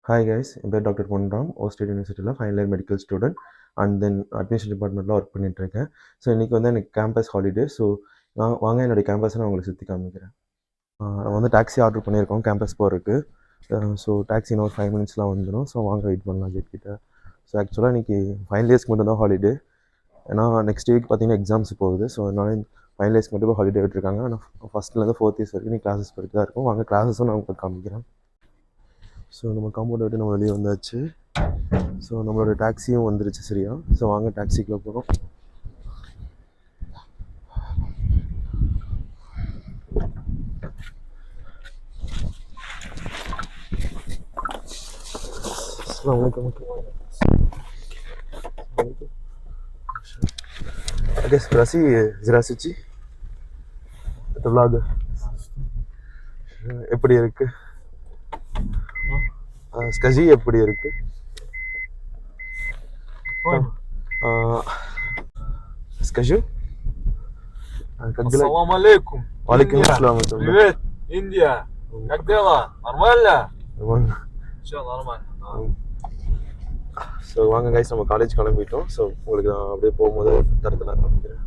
Hi guys, என் பேர் doctor Ponram. ஓஸ்டேட் யூனிவர்சிட்டியில் final year medical student and then admission டிபார்ட்மெண்ட்டில் work பண்ணிகிட்ருக்கேன். ஸோ இன்றைக்கி வந்து எனக்கு கேம்பஸ் ஹாலிடே. ஸோ நான் வாங்க என்னுடைய கேம்பஸை நான் உங்களுக்கு சுற்றி காமிக்கிறேன். நான் வந்து டாக்ஸி ஆர்டர் பண்ணியிருக்கோம் கேம்பஸ் போகிறதுக்கு. ஸோ டாக்ஸி இன்னும் ஒரு 5 மினிட்ஸ்லாம் வந்துடும். ஸோ வாங்க வெயிட் பண்ணலாம் கேட் கிட்ட. ஸோ ஆக்சுவலாக இன்றைக்கி ஃபைனல் இயர்ஸ்க்கு மட்டும் தான் ஹாலிடே. ஏன்னா நெக்ஸ்ட் வீக் பார்த்தீங்கன்னா எக்ஸாம்ஸ் போகுது. ஸோ அதனால ஃபைனல் இயர்ஸ்க்கு மட்டும் ஹாலிடே விட்டுருக்காங்க. ஆனால் ஃபஸ்ட்லேருந்து 4th இயர்ஸ் வரைக்கும் நீ கிளாஸஸ் போயிட்டு தான் இருக்கும். வாங்க கிளாஸஸும் நான் உங்களுக்கு காமிக்கிறேன். ஸோ நம்ம காம்பவுண்ட் விட்டு நம்ம வெளியே வந்தாச்சு. ஸோ நம்மளோட டாக்ஸியும் வந்துருச்சு சரியா. ஸோ வாங்க டாக்ஸிக்குள்ளே போகிறோம். Oke, seperti Zirasici itu vlog எப்படி இருக்கு? Скажи, எப்படி இருக்கு? Скажу? Ассаламу алейкум. Валейкум ассалам. Привет, Индия. Как дела? Нормально? Нормально. Все нормально. ஸோ வாங்க கைஸ், நம்ம காலேஜ் கிளம்பிட்டோம். ஸோ உங்களுக்கு நான் அப்படியே போகும்போது தரத்தை நான் காமிக்கிறேன்.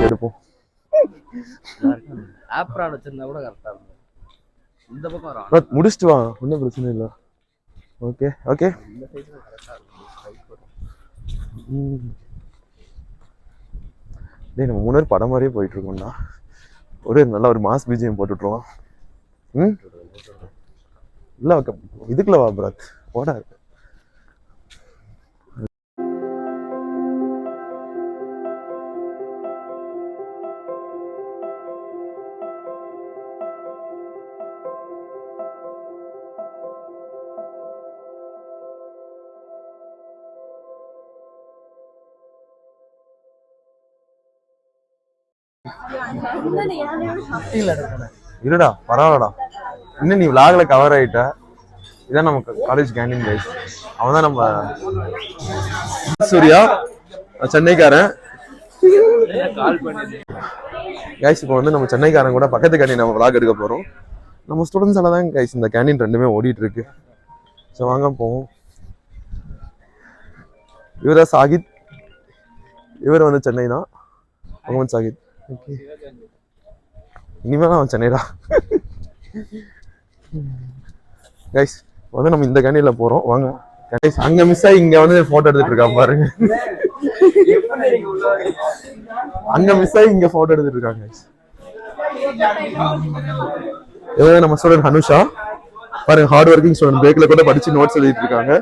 எடுப்போம். ஆப்ரான் வச்சிருந்தா கூட கரெக்டா இருக்கும். இந்த பக்கம் வரும். முடிச்சிட்டு வா, ஒன்றும் பிரச்சனை இல்லை. Okay okay. இந்த சைடுல கரெக்டா இருக்கும். டேய், நம்ம முன்னாடி படம் மாதிரியே போயிட்டு இருக்கோம்டா. ஒரு நல்ல ஒரு மாஸ் பிஜிஎம் போட்டுட்ருவோம். இல்லை இதுக்குள்ள வா பிராத், போடா. இருடா, பரவாயில்லடா. இன்னும் நீ விளாக்ல கவர் ஆயிட்ட. இதான் நமக்கு காலேஜ் கேண்டீன் கைஸ். அவன் தான் நம்ம சூர்யா, சென்னைக்காரன் கைஸ். இப்போ வந்து நம்ம சென்னைக்காரன் கூட பக்கத்து கேண்டீன் நம்ம விளாக் எடுக்க போறோம். நம்ம ஸ்டூடெண்ட்ஸால தான் கைஸ் இந்த கேண்டீன் ரெண்டுமே ஓடிட்டு இருக்கு. ஸோ வாங்க போவோம். இவரா சாகித், இவர் வந்து சென்னை தான், முகமது சாகித். ஓகே, இனிமேல் அவன் சென்னைடா கைஸ். வந்து நம்ம இந்த கேண்டீன்ல போறோம். வாங்க கைஸ். அங்க மிஸ் ஆகி இங்க வந்து போட்டோ எடுத்துட்டு இருக்கா பாருங்க. அங்க மிஸ் ஆகி இங்க போட்டோ எடுத்துட்டு இருக்காங்க கைஸ். இவங்க நம்ம ஸ்டூடெண்ட் ஹனுஷா பாருங்க, ஹார்ட் ஒர்க்கிங் ஸ்டூடெண்ட். பிரேக்ல கூட படிச்சு நோட்ஸ் எழுதிட்டு இருக்காங்க.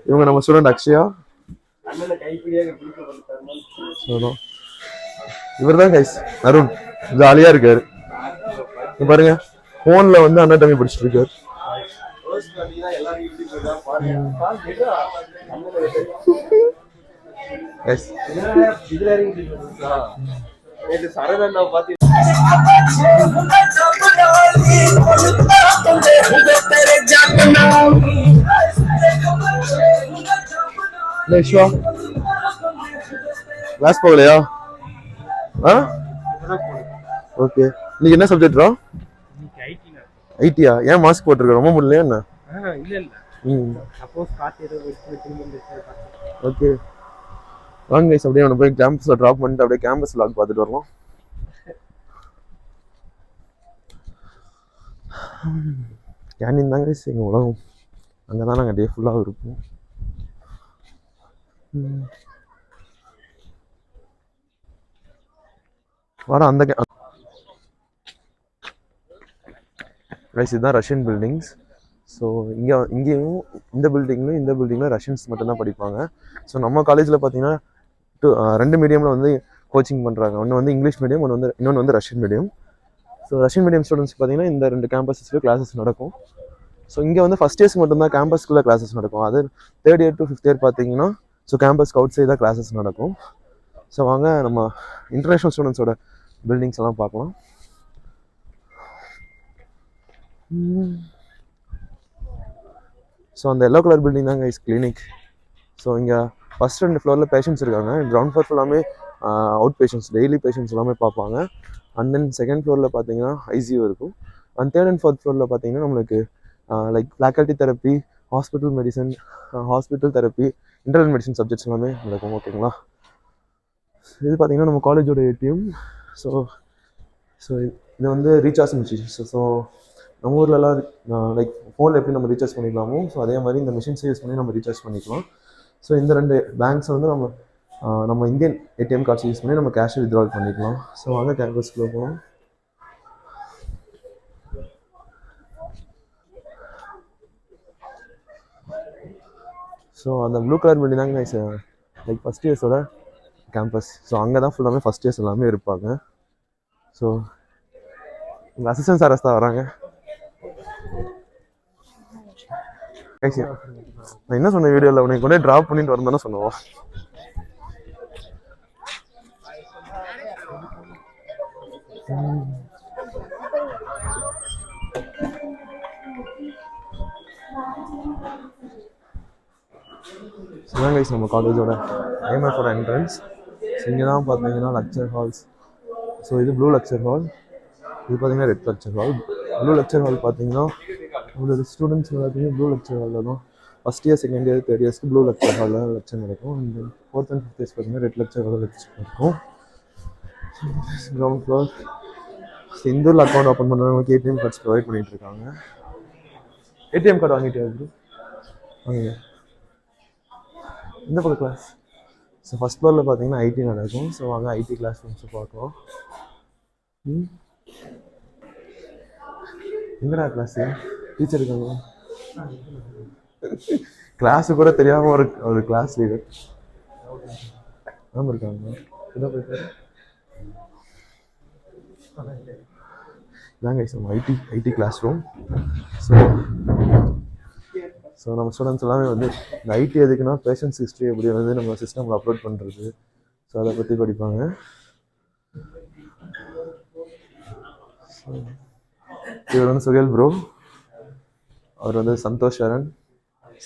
இவங்க நம்ம ஸ்டூடெண்ட் அக்ஷயா. இவர் தான் கைஸ் அருண், ஜாலியா இருக்காரு பாருங்க. போன்ல வந்து அண்ணாட்டமி படிச்சுட்டு இருக்காரு. கிளாஸ் போகலையா? ஓகே. நீங்க என்ன சப்ஜெக்ட்ரா? ஐடியா? ஏன் மாஸ்க் போட்டிருக்க? ரொம்ப முடியலையா என்ன? ஓகே வாங்க கைஸ், அப்படியே நம்ம போய் கேம்பஸ்ல டிராப் பண்ணிட்டு அப்படியே கேம்பஸ் வ்ளாக் பார்த்துட்டு வரலாம். கேண்டீன் தாங்க கைஸ் எங்கள் உலகம். அங்கே தான் நாங்கள் டே ஃபுல்லாக இருப்போம். வாடா அந்த கைஸ், இதுதான் ரஷ்யன் பில்டிங்ஸ். ஸோ இங்கேயும் இந்த பில்டிங்கில் ரஷ்யன்ஸ் மட்டும்தான் படிப்பாங்க. ஸோ நம்ம காலேஜில் பார்த்தீங்கன்னா 2 மீடியமில் வந்து கோச்சிங் பண்ணுறாங்க. ஒன்று வந்து இங்கிலீஷ் மீடியம், இன்னொன்று வந்து Russian medium. So Russian medium students பார்த்தீங்கன்னா இந்த 2 கேம்பஸஸ்லேயும் கிளாஸஸ் நடக்கும். ஸோ இங்கே வந்து ஃபஸ்ட் இயர்ஸ்க்கு மட்டும்தான் கேம்பஸ்க்குள்ளே கிளாஸஸ் நடக்கும். அது 3rd year to 5th year பார்த்தீங்கன்னா ஸோ கேம்பஸ்க்கு அவுட் சைட் தான் கிளாஸஸ் நடக்கும். ஸோ வாங்க நம்ம இன்டர்நேஷ்னல் ஸ்டூடெண்ட்ஸோட பில்டிங்ஸ் எல்லாம் பார்க்கலாம். ஸோ அந்த எல்லோ கலர் பில்டிங் தாங்க இஸ் கிளினிக். ஸோ இங்கே ஃபஸ்ட் 2 ஃப்ளோரில் பேஷண்ட்ஸ் இருக்காங்க. கிரவுண்ட் ஃப்ளோர் ஃபுல்லாமே அவுட் பேஷண்ட்ஸ், டெய்லி பேஷண்ட்ஸ் எல்லாமே பார்ப்பாங்க. அண்ட் தென் செகண்ட் ஃப்ளோரில் பார்த்தீங்கன்னா ஐசியூ இருக்கும். அண்ட் 3rd and 4th ஃப்ளோரில் பார்த்தீங்கன்னா நம்மளுக்கு like faculty therapy, hospital medicine, hospital therapy, internal medicine subjects எல்லாமே நடக்கும். ஓகேங்களா? இது பார்த்தீங்கன்னா நம்ம காலேஜோட ஏடிஎம். ஸோ இது வந்து ரீசார்ஜ் மிஷின்ஸ். ஸோ நம்ம ஊர்லலாம் லைக் ஃபோனில் எப்படி நம்ம ரீசார்ஜ் பண்ணிக்கலாமோ ஸோ அதே மாதிரி இந்த மிஷின்ஸை யூஸ் பண்ணி நம்ம ரீசார்ஜ் பண்ணிக்கலாம். ஸோ இந்த 2 பேங்க்ஸ் வந்து நம்ம இந்தியன் ஏடிஎம் கார்ட்ஸ் யூஸ் பண்ணி நம்ம கேஷை வித்ட்ரால் பண்ணிக்கலாம். ஸோ வாங்க கேம்பஸ்க்குள்ளே போகலாம். ஸோ அந்த ப்ளூ கலர் பில்டிங் தாங்க லைக் ஃபஸ்ட் இயர்ஸோட கேம்பஸ். ஸோ அங்கே தான் ஃபுல்லாமே ஃபஸ்ட் இயர்ஸ் எல்லாமே இருப்பாங்க. ஸோ உங்கள் அசிஸ்டன்ட் சாரஸ் தான் வராங்க. நான் என்ன சொன்னேன் வீடியோவில், உனக்கு கொண்டே ட்ராப் பண்ணிட்டு வரந்தானே சொன்னோம். இதுதான் கைஸ் நம்ம காலேஜோட ஐஎம்எஃபோட என்ட்ரன்ஸ். ஸோ இங்கே தான் பார்த்தீங்கன்னா லெக்சர் ஹால்ஸ். ஸோ இது ப்ளூ லெக்சர் ஹால், இது பார்த்தீங்கன்னா red lecture hall. Blue lecture hall பார்த்தீங்கன்னா நம்மளோட ஸ்டூடெண்ட்ஸ் எல்லாத்தையுமே ப்ளூ லெக்சர் ஹாலில் தான் first year, second year, 3rd yearsக்கு ப்ளூ லெக்சர் ஹாலில் லெக்சர் நடக்கும். And 4th and 5th years பார்த்தீங்கன்னா ரெட் லெக்சர் ஹாலில் லெக்சர் இருக்கும். கிரவுண்ட் ஃப்ளோர் இந்தூரில் அக்கௌண்ட் ஓப்பன் பண்ணுறவங்களுக்கு ஏடிஎம் கார்ட்ஸ் ப்ரொவைட் பண்ணிகிட்டு இருக்காங்க. ஏடிஎம் கார்டு வாங்கிட்டே இருக்கு வாங்க. இந்த பக்கம் கிளாஸ். ஸோ ஃபஸ்ட் ஃப்ளோரில் பார்த்தீங்கன்னா ஐடி நடக்கும். ஸோ வாங்க ஐடி கிளாஸ் ரூம்ஸை பார்க்கலாம். எங்கடா கிளாஸு? டீச்சர் இருக்காங்களா? கிளாஸு கூட தெரியாமல் ஒரு கிளாஸ் லீடர் ஆமாம் இருக்காங்க. இதான் போயிட்டு இதாங்க நம்ம ஐடி கிளாஸ் ரூம். ஸோ நம்ம ஸ்டூடெண்ட்ஸ் எல்லாமே வந்து இந்த ஐடி எதுக்குன்னா பேஷண்ட்ஸ் ஹிஸ்ட்ரி எப்படி வந்து நம்ம சிஸ்டமில் அப்லோட் பண்ணுறது, ஸோ அதை பற்றி படிப்பாங்க. இவர் வந்து சுகேல் ப்ரோ, அவர் வந்து Santhosh Saran,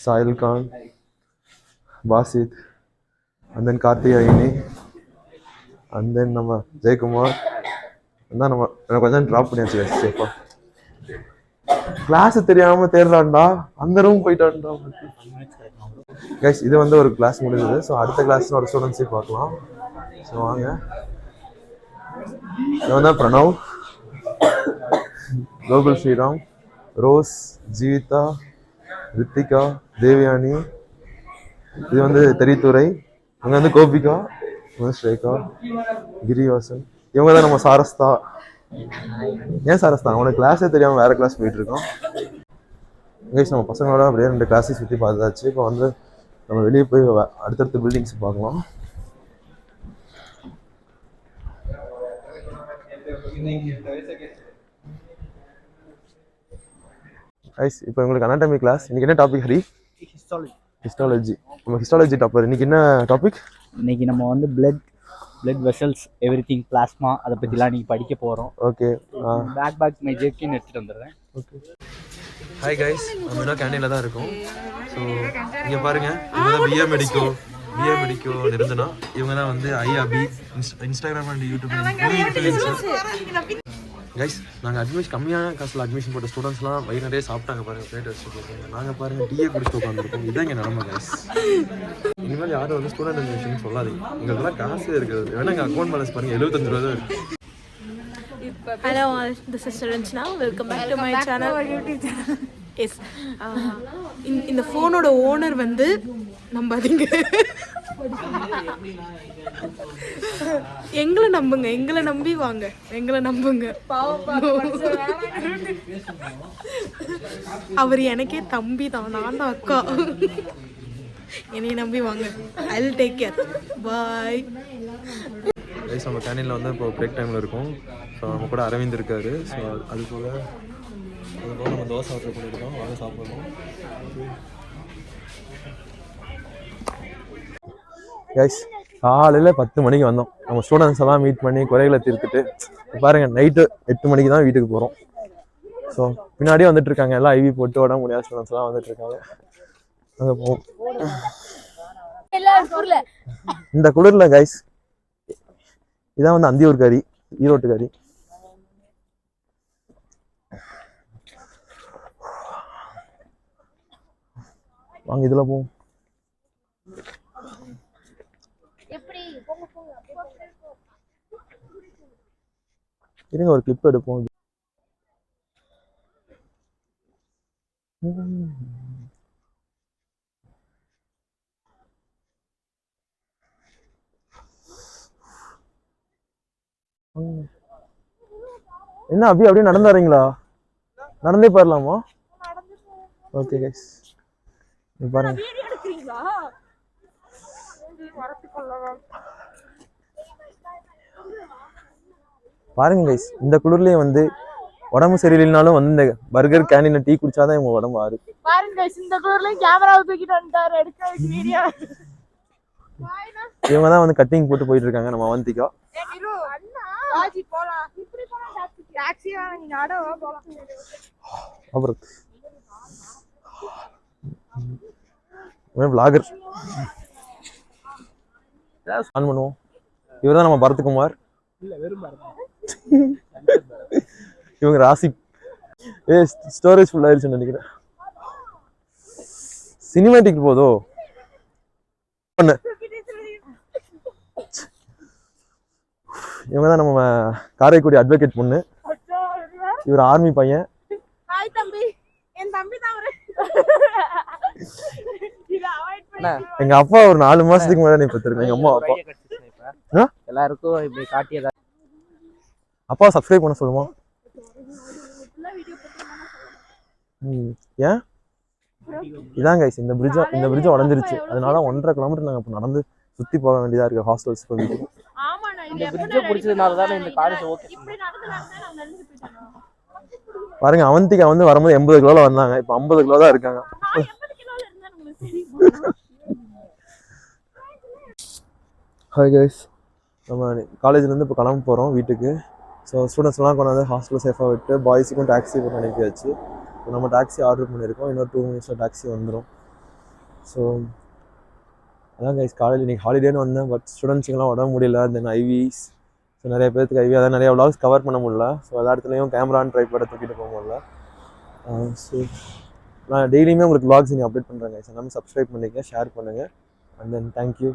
Sahil Khan, Basith, and then Karthikayini, and then நம்ம ஜெயக்குமார். தான் நம்ம கொஞ்சம் ட்ராப் பண்ணியாச்சு சேஃபா. கிளாஸ் தெரியாம தேடுறான்டா, அந்த ரூம் போயிட்டான்டா கைஸ். இது வந்து ஒரு கிளாஸ் முடிஞ்சது. ஸோ அடுத்த கிளாஸ் ஒரு ஸ்டூடெண்ட்ஸே பார்க்கலாம். ஸோ வாங்க. இது வந்து பிரணவ், கோகுல் ஸ்ரீராம், ரோஸ், ஜீவிதா, ரித்திகா, தேவயானி, இது வந்து தெரித்துறை, இவங்க வந்து கோபிகா, இவங்க ஸ்ரேகா, கிரிவாசன், இவங்க தான் நம்ம சாரஸ்தா. ஏன் சாரஸ்தா? அவனுக்கு கிளாஸே தெரியாமல் வேறு கிளாஸ் போயிட்டு இருக்கோம் கைஸ். நம்ம பசங்களோட அப்படியே 2 கிளாஸஸ் சுற்றி பார்த்தாச்சு. இப்போ வந்து நம்ம வெளியே போய் அடுத்தடுத்த பில்டிங்ஸ் பார்க்கலாம். கைஸ் இப்போ உங்களுக்கு அனாட்டமி கிளாஸ். இன்னைக்கு என்ன டாபிக் ஹரி? ஹிஸ்டாலஜி. நம்ம ஹிஸ்டாலஜி டாப்பர். இன்னைக்கு என்ன டாபிக்? இன்னைக்கு நம்ம வந்து பிளட் வெசல்ஸ், எவ்ரிதிங், பிளாஸ்மா, அதை பற்றிலாம் நீங்கள் படிக்க போகிறோம். ஓகே. பேக் மை ஜெர்கின் எடுத்துகிட்டு வந்துடுறேன். ஓகே. ஹாய் கைஸ், நம்ம இன்னும் கேண்டீனில் தான் இருக்கோம். ஸோ இங்கே பாருங்கள், இவங்க தான் பிஏ மெடிக்கோ நிரந்தனா. இவங்க தான் வந்து ஐஆபி, இன்ஸ்டாகிராம் அண்ட் யூடியூப் கைஸ். நாங்கள் அட்மிஷன் கம்மியான காசில் அட்மிஷன் போட்ட ஸ்டூடெண்ட்ஸ்லாம் வயிறு நிறைய சாப்பிட்டாங்க பாருங்கள், பிளேட் வச்சுட்டு போயிருக்காங்க. நாங்கள் பாருங்கள் டீயே குடிச்சிட்டு உட்காந்துருக்கோம். இதான் இங்கே நிலமை கைஸ். இனிமேல் யாரும் வந்து ஸ்டூடெண்ட் அட்மிஷன் சொல்லாதீங்க, எங்களுக்குலாம் காசே இருக்குது. வேணா எங்கள் அக்கௌண்ட் பேலன்ஸ் பாருங்கள், 75 ரூபா தான் இருக்குது. Hello all, this is Ranjana. Welcome back to my channel. Yes. இந்த ஃபோனோட ஓனர் வந்து நம்பாதீங்க, எங்களை நம்புங்க, எங்களை நம்பி வாங்க, எங்களை நம்புங்க. அவர் எனக்கே தம்பி தான், நான் தான் அக்கா. என்னைய நம்பி வாங்க. I will take care. Bye. Guys நம்ம கேண்டீனில் வந்து இப்போ பிரேக் டைமில் இருக்கும். ஸோ நம்ம கூட அரவிந்த் இருக்காரு. ஸோ அது போல் அதுபோக நம்ம தோசை ஆர்டர் பண்ணியிருக்கோம், வாங்க சாப்பிடணும். கைஸ் காலையில் 10 மணிக்கு வந்தோம். நம்ம ஸ்டூடெண்ட்ஸ் எல்லாம் மீட் பண்ணி குறைகளை தீர்த்துட்டு பாருங்கள் நைட்டு 8 மணிக்கு தான் வீட்டுக்கு போகிறோம். ஸோ பின்னாடியே வந்துட்டு இருக்காங்க எல்லாம் ஐவி போட்டு உடம்பு முடியாத ஸ்டூடெண்ட்ஸ் எல்லாம் வந்துட்டு இருக்காங்க. அங்கே போவோம். இந்த குளிரில் கைஸ் இதான் வந்து அந்தியூர் கறி, ஈரோட்டு கறி. வாங்க இதில் போவோம். இருங்க ஒரு கிளிப் எடுப்போம். என்ன அப்படியே நடந்து வரீங்களா? நடந்தே போயிடலாமா? ஓகே கைஸ் பாருங்க. பாருங்க கைஸ் இந்த குளிர்லயே வந்து உடம்பு சரியில்லைனாலும் வந்து இந்த பர்கர் கேண்டீன்ல டீ குடிச்சாதான் இவங்க உடம்பு ஆறு. பாருங்க கைஸ் இந்த குளிர்லயே கேமராவை தூக்கிட்டு வந்துட்டாரு எடுக்க வீடியோ. இவங்க தான் வந்து கட்டிங் போட்டு போயிட்டு இருக்காங்க நம்ம அவந்திகா. அப்புறம் vlogger ஆன் பண்ணுவோம். இவர் தான் நம்ம பரத்குமார். இவங்க ராசி. ஸ்டோரேஜ் ஃபுல் ஆயிடுச்சுன்னு நினைக்கிறேன். சினிமேட்டிக் போதோ இவங்க தான் நம்ம காரைக்குடி அட்வொகேட் பொண்ணு. இவர் ஆர்மி பையன். எங்க அப்பா ஒரு 4 மாசத்துக்கு முன்னாடி நீ பார்த்திருக்கேன். எங்க அம்மா அப்பா எல்லாருக்கும் இப்படி காட்டியதா. அப்பா சப்ஸ்கிரைப் பண்ண சொல்லுமா? ஏன் இதான் கைஸ் இந்த பிரிட்ஜ் உடஞ்சிருச்சு. அதனால 1.5 கிலோமீட்டர் நாங்கள் இப்போ நடந்து சுற்றி போக வேண்டியதாக இருக்குது ஹாஸ்டல்ஸ் போயிட்டு. இந்த பிரிட்ஜை பிடிச்சதுனால தானே இந்த காலேஜ் ஓகே. பாருங்க அவந்திகா வந்து வரும்போது 80 கிலோல வந்தாங்க, இப்போ 50 கிலோ தான் இருக்காங்க. ஹாய் கைஸ், நம்ம காலேஜ்லேருந்து இப்போ கிளம்ப போகிறோம் வீட்டுக்கு. ஸோ ஸ்டூடெண்ட்ஸ்லாம் கொண்டாந்து ஹாஸ்டல் சேஃபாக விட்டு பாய்ஸுக்கும் டாக்ஸி போட்டு அனுப்பியாச்சு. இப்போ நம்ம டாக்ஸி ஆர்டர் பண்ணியிருக்கோம். இன்னொரு 2 மினிட்ஸில் டாக்ஸி வந்துடும். ஸோ அதான் கைஸ் காலேஜ் இன்றைக்கி ஹாலிடேன்னு வந்தேன். பட் ஸ்டூடெண்ட்ஸுக்கெல்லாம் உடம்பு முடியல. தென் ஐவிஸ், ஸோ நிறைய பேருக்கு ஐவி, அதான் நிறைய விளாக்ஸ் கவர் பண்ண முடியல. ஸோ எல்லா இடத்துலையும் கேமரான்னு ட்ரைபாடை தூக்கிட்டு போக முடியல. ஸோ நான் டெய்லியுமே உங்களுக்கு விளாக்ஸ் நீங்கள் அப்டேட் பண்ணுறேன் கைஸ். எல்லாமே சப்ஸ்கிரைப் பண்ணிக்க, ஷேர் பண்ணுங்கள். And then thank you.